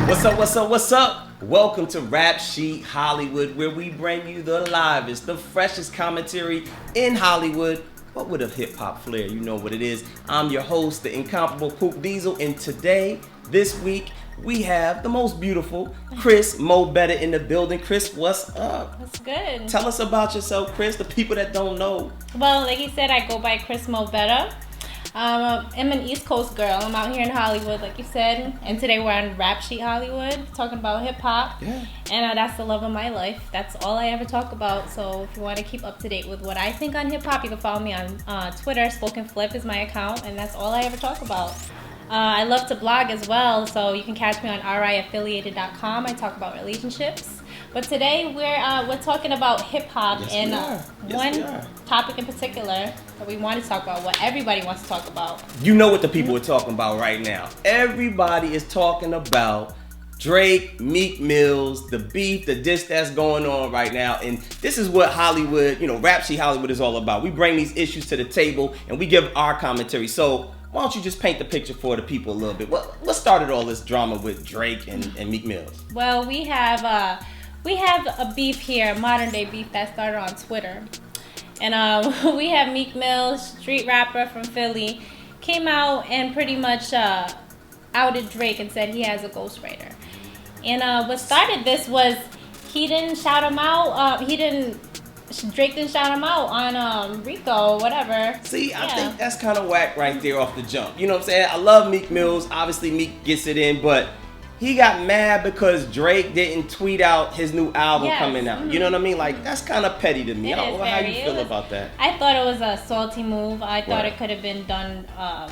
What's up? Welcome to Rap Sheet Hollywood, where we bring you the livest, the freshest commentary in Hollywood, but with a hip-hop flair. You know what it is. I'm your host, the incomparable Pook Diesel, and today, this week, we have the most beautiful Kris Betta in the building. Kris, what's up? That's good. Tell us about yourself, Kris, the people that don't know. Well, like you said, I go by Kris Betta. I'm an East Coast girl. I'm out here in Hollywood, like you said. And today we're on Rap Sheet Hollywood, talking about hip-hop. Yeah. And that's the love of my life. That's all I ever talk about. So if you want to keep up to date with what I think on hip-hop, you can follow me on Twitter. Spoken Flip is my account, and that's all I ever talk about. I love to blog as well, so you can catch me on riaffiliated.com. I talk about relationships. But today we're talking about hip-hop, one topic in particular that we want to talk about, what everybody wants to talk about. You know what the people are talking about right now. Everybody is talking about Drake, Meek Mills, the beef, the diss that's going on right now. And this is what Hollywood, Rap Sheet Hollywood is all about. We bring these issues to the table and we give our commentary. So why don't you just paint the picture for the people a little bit? What started all this drama with Drake and Meek Mills? Well, we have a beef here, modern day beef that started on Twitter. And we have Meek Mills, street rapper from Philly, came out and pretty much outed Drake and said he has a ghostwriter. And what started this was he didn't shout him out. Drake didn't shout him out on Rico or whatever. See, I think that's kind of whack right there off the jump. You know what I'm saying? I love Meek Mills. Obviously, Meek gets it in, but he got mad because Drake didn't tweet out his new album coming out. Mm-hmm. You know what I mean? Like, that's kind of petty to me. I don't know how you feel about that. I thought it was a salty move. I thought it could have been done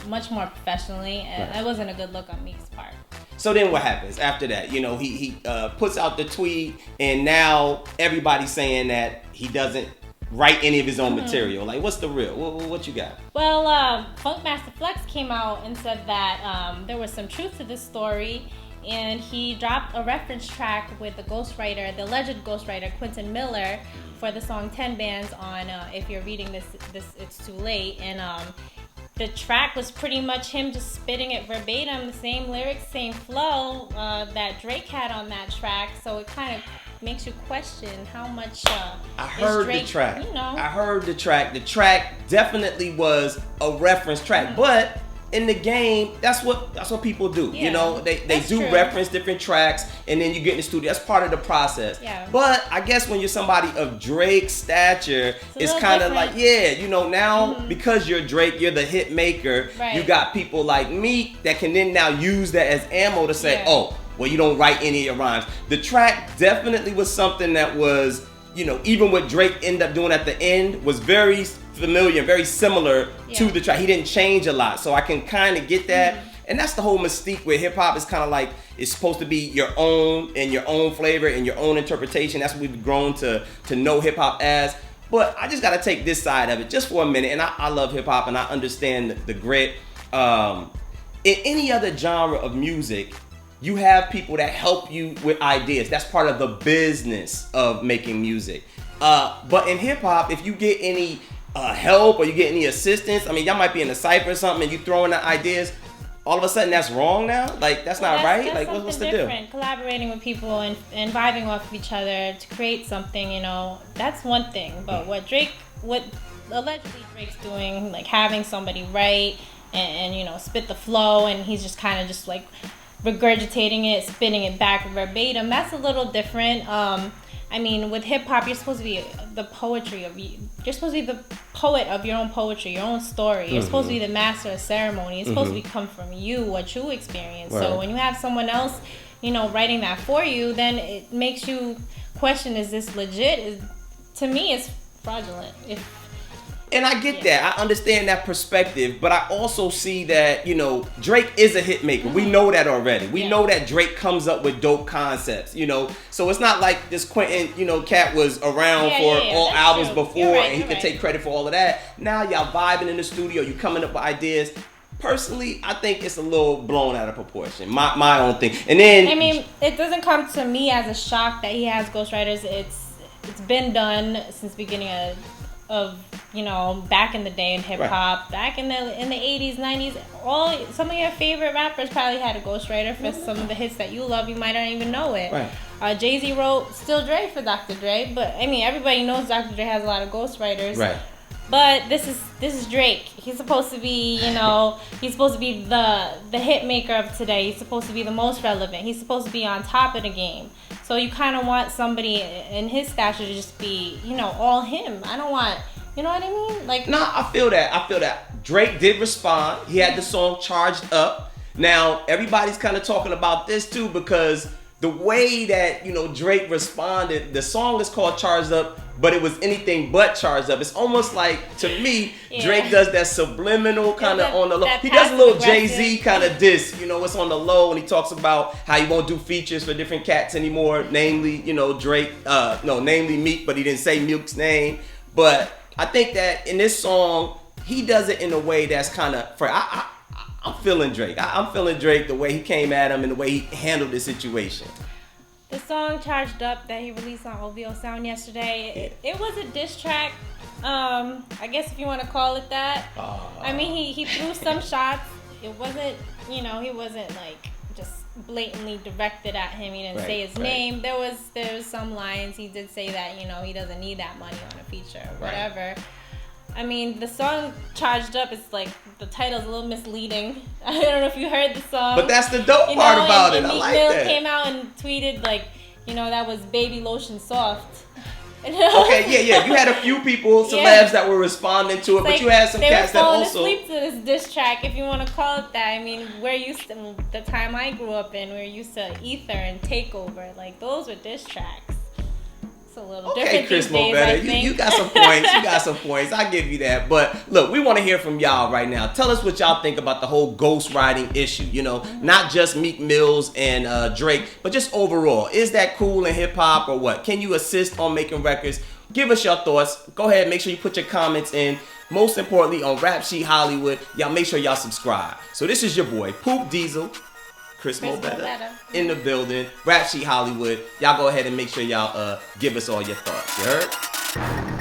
much more professionally. And it wasn't a good look on Meek's part. So then what happens after that? He puts out the tweet, and now everybody's saying that he doesn't write any of his own material. Like, what's the real? What you got? Well, Funkmaster Flex came out and said that there was some truth to this story. And he dropped a reference track with the alleged ghostwriter, Quentin Miller, for the song 10 Bands on If You're Reading this It's Too Late. And the track was pretty much him just spitting it verbatim, the same lyrics, same flow that Drake had on that track. So it kind of makes you question how much I heard Drake, the track. I heard the track. The track definitely was a reference track, but in the game, that's what people do. Yeah, they do reference different tracks, and then you get in the studio. That's part of the process. Yeah. But I guess when you're somebody of Drake's stature, it's kind of like, now because you're Drake, you're the hit maker. Right. You got people like Meek that can then now use that as ammo to say, well, you don't write any of your rhymes. The track definitely was something that was, even what Drake ended up doing at the end was very familiar, very similar to the track. He didn't change a lot, so I can kind of get that. And that's the whole mystique with hip hop. It's kind of like it's supposed to be your own and your own flavor and your own interpretation. That's what we've grown to know hip hop as. But I just got to take this side of it just for a minute. And I love hip hop and I understand the grit. In any other genre of music, you have people that help you with ideas. That's part of the business of making music. But in hip hop, if you get any help or you get any assistance, I mean, y'all might be in a cypher or something and you throw in the ideas, all of a sudden that's wrong now? Like, that's not right? That's like, what's the deal? Collaborating with people and vibing off of each other to create something, that's one thing. But what allegedly Drake's doing, like having somebody write and spit the flow, and he's just kind of just like regurgitating it, spitting it back verbatim, that's a little different. I mean, with hip hop, you're supposed to be the you're supposed to be the poet of your own poetry, your own story. You're supposed to be the master of ceremony. It's supposed to come from you, what you experience. Right. So when you have someone else, writing that for you, then it makes you question: is this legit? To me, it's fraudulent. And I get that. I understand that perspective, but I also see that, Drake is a hit maker. We know that already. We know that Drake comes up with dope concepts, So it's not like this Quentin, cat was around for all albums before and he could take credit for all of that. Now y'all vibing in the studio, you coming up with ideas. Personally, I think it's a little blown out of proportion. My own thing. And then it doesn't come to me as a shock that he has ghostwriters. It's been done since the beginning of back in the day in hip hop, back in the 80s, 90s, some of your favorite rappers probably had a ghostwriter for some of the hits that you love. You might not even know it. Right. Jay-Z wrote Still Dre for Dr. Dre, but I mean everybody knows Dr. Dre has a lot of ghostwriters. Right. But this is Drake. He's supposed to be, he's supposed to be the hit maker of today. He's supposed to be the most relevant. He's supposed to be on top of the game. So you kind of want somebody in his stature to just be, all him. I don't want, you know what I mean? Like, no, I feel that. Drake did respond. He had the song Charged Up. Now, everybody's kind of talking about this too because the way that, Drake responded, the song is called Charged Up, but it was anything but charged up. It's almost like, to me, Drake does that subliminal kind of on the low. He does a little Jay-Z kind of diss, it's on the low, and he talks about how he won't do features for different cats anymore, namely, Drake, namely Meek, but he didn't say Meek's name. But I think that in this song, he does it in a way that's kind of, I'm feeling Drake. I'm feeling Drake, the way he came at him and the way he handled the situation. The song Charged Up that he released on OVO Sound yesterday, it was a diss track, I guess if you want to call it that. I mean, he threw some shots. It wasn't, he wasn't like just blatantly directed at him. He didn't say his name. There was some lines. He did say that, he doesn't need that money on a feature or whatever. I mean, the song Charged Up is like, the title's a little misleading. I don't know if you heard the song. But that's the dope part about it. I like that. Meek came out and tweeted like, that was Baby Lotion Soft. Okay, yeah. You had a few people, celebs that were responding to it, but you had some cats that also... They were falling asleep to this diss track, if you want to call it that. I mean, the time I grew up in, we're used to Ether and Takeover. Like, those were diss tracks. It's a little different Kris these days, Betta, I think. you got some points. You got some points. I give you that. But look, we want to hear from y'all right now. Tell us what y'all think about the whole ghostwriting issue. Not just Meek Mills and Drake, but just overall. Is that cool in hip hop or what? Can you assist on making records? Give us your thoughts. Go ahead, make sure you put your comments in. Most importantly, on Rap Sheet Hollywood, y'all make sure y'all subscribe. So this is your boy, Pook Diesel. Kris Betta in the building. Rap Sheet Hollywood. Y'all go ahead and make sure y'all give us all your thoughts. You heard?